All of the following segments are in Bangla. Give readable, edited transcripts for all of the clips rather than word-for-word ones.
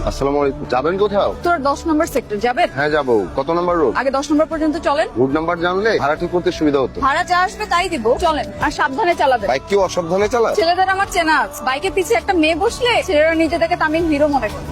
আসসালামু আলাইকুম। যাবেন কোথাও? তোর 10 নম্বর সেক্টর যাবেন? হ্যাঁ যাবো। কত নম্বর রোড? আগে 10 নম্বর পর্যন্ত চলেন। রুট নাম্বার জানলে ভাড়া ঠিক করতে সুবিধা হতো। ভাড়া যা আসবে তাই দিব। চলেন আর সাবধানে চালাবেন। বাইক কেউ অসাবধানে চালায়? ছেলেদের আমার চেনা আছে। বাইকের পিছে একটা মেয়ে বসলে ছেলেরা নিজেদেরকে তামিল হিরো মনে করে।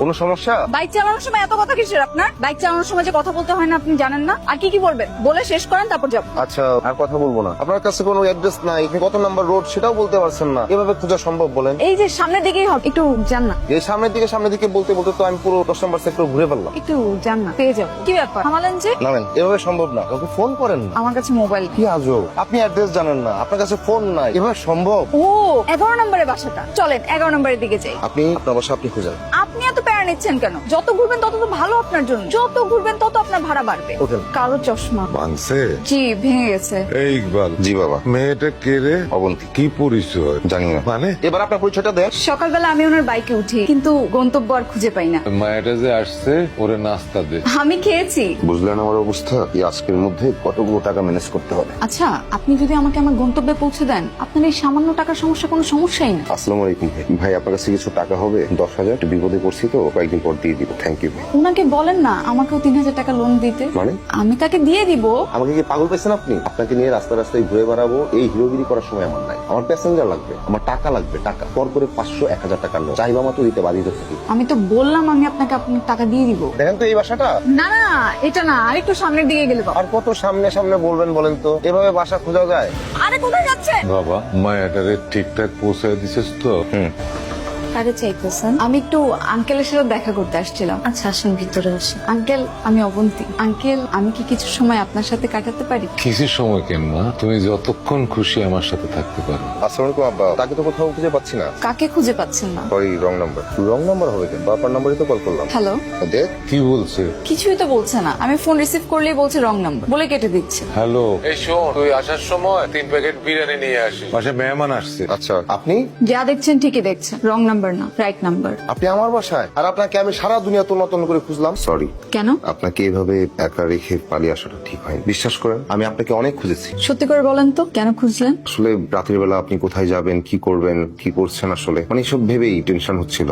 কোনো সমস্যা? বাইক চালানোর সময় এত কথা কিসের আপনার? বাইক চালানোর সময় যে কথা বলতে হয় না আপনি জানেন না? আর কি বলবেন বলে শেষ করেন তারপর যাব। আচ্ছা আর কথা বলবো না। আপনার কাছে কোনো অ্যাড্রেস নাই, আপনি কত নাম্বার রোড সেটাও বলতে পারছেন না, এভাবে খোঁজা সম্ভব বলেন? এই যে সামনের দিকেই হবে, একটু যান না। এই সামনের দিকে বলতে বলতে তো আমি পুরো 10 নাম্বার সেক্টর ঘুরে ফেললাম। একটু যান না, পেয়ে যাবো। কি ব্যাপার থামালেন যে? নামেন, এভাবে সম্ভব না। ওকে ফোন করেন না। আমার কাছে মোবাইল। কি আজব, আপনি অ্যাড্রেস জানেন না, আপনার কাছে ফোন নাই, এভাবে সম্ভব? ও 11 নম্বরের বাসাটা। চলেন 11 নম্বরের দিকে যাই। আপনি আপনার বাসা আপনি খুঁজেন। আপনি এত প্যারা নিচ্ছেন কেন? যত ঘুরবেন তত তো ভালো আপনার জন্য। যত ঘুরবেন তত আপনার ভাড়া বাড়বে। ওঠেন। কালো চশমা। ভাঙছে? জি ভেঙে গেছে। এই ইকবাল, জি বাবা। মেয়েটা কে রে? অবন্তী। কি পরিচয়? জানি না। মানে এবার আপনার পরিচয়টা দেন। সকালবেলা আমি ওনার বাইকে উঠি, কিন্তু গন্তব্য আর খুঁজে পাই না। মায়াটা যে আসছে ওরে নাস্তা দে। আমি খেয়েছি। বুঝলেন আমার অবস্থা? এই আজকের মধ্যে কতগুলো টাকা ম্যানেজ করতে হবে। আচ্ছা আপনি যদি আমাকে আমার গন্তব্যে পৌঁছে দেন, আপনার এই সামান্য টাকার সমস্যা কোনো সমস্যাই না। আসসালামু আলাইকুম ভাই। ভাই আপনার কাছে কিছু টাকা হবে? 10,000। একটু বিপদে পড়ছি তো, কয়েকদিন পর দিয়ে দিব। থ্যাংক ইউ ভাই। ওনাকে বলেন না আমাকেও 3,000 টাকা লোন দিতে। মানে? আমি তাকে দিয়ে দিব। আমাকে কি পাগল পেয়েছেন আপনি? আপনাকে নিয়ে রাস্তায় ঘুরে বেড়াবো, এই হিরোগিরি করার সময় আমার নাই। আমার প্যাসেঞ্জার লাগবে, আমার টাকা লাগবে। টাকা পর করে 500, 1,000 টাকা লোন চাইবা মাত্র দিতে বাধিত থাকি। আমি তো বললাম আমি আপনাকে আপনার টাকা দিয়ে দিব। দেখেন তো এই বাসাটা। না না এটা না, আরেকটু সামনের দিকে গেলে পাবো। আর কত সামনে সামনে বলবেন বলেন তো? এভাবে বাসা খোঁজা যায়? আরে কোথায় যাচ্ছেন? বাবা, মায়াটারে ঠিকঠাক পৌঁছায় দিছিস তো? কারে চাইতেছেন? আমি একটু আঙ্কেলের সাথে দেখা করতে আসছিলাম। আচ্ছা আসুন ভিতরে আসুন। আঙ্কেল আমি অবন্তী। আঙ্কেল আমি কি কিছু সময় আপনার সাথে কাটাতে পারি? কিছু সময় কেন মা, তুমি যতক্ষণ খুশি আমার সাথে থাকতে পারো। আসসালামু আলাইকুম আব্বা। তাকে তো কোথাও খুঁজে পাচ্ছি না। কাকে খুঁজে পাচ্ছেন না? Sorry, wrong number. Wrong number হবে কেন? বাবার নাম্বারই তো কল করলাম। হ্যালো, দেখ। কি বলছে? কিছুই তো বলছে না। আমি ফোন রিসিভ করলেই বলছে রং নাম্বার বলে কেটে দিচ্ছে। হ্যালো, এই শোন, তুই আসার সময় 3 প্যাকেট বিরিয়ানি নিয়ে আসিস, বাসায় মেহমান আসছে। আচ্ছা আপনি? যা দেখছেন ঠিকই দেখছেন, রং নাম্বার না রাইট নাম্বার। আপনি আমার বাসায়, আর আপনাকে আমি সারা দুনিয়া তন্ন করে খুঁজলাম। সরি। কেন? আপনাকে এভাবে একা রেখে পালিয়ে আসাটা ঠিক হয়নি। বিশ্বাস করেন আমি আপনাকে অনেক খুঁজেছি। সত্যি করে বলেন তো কেন খুঁজলেন? আসলে রাতের বেলা আপনি কোথায় যাবেন, কি করবেন, কি করছেন, আসলে মানে সব ভেবেই টেনশন হচ্ছিল।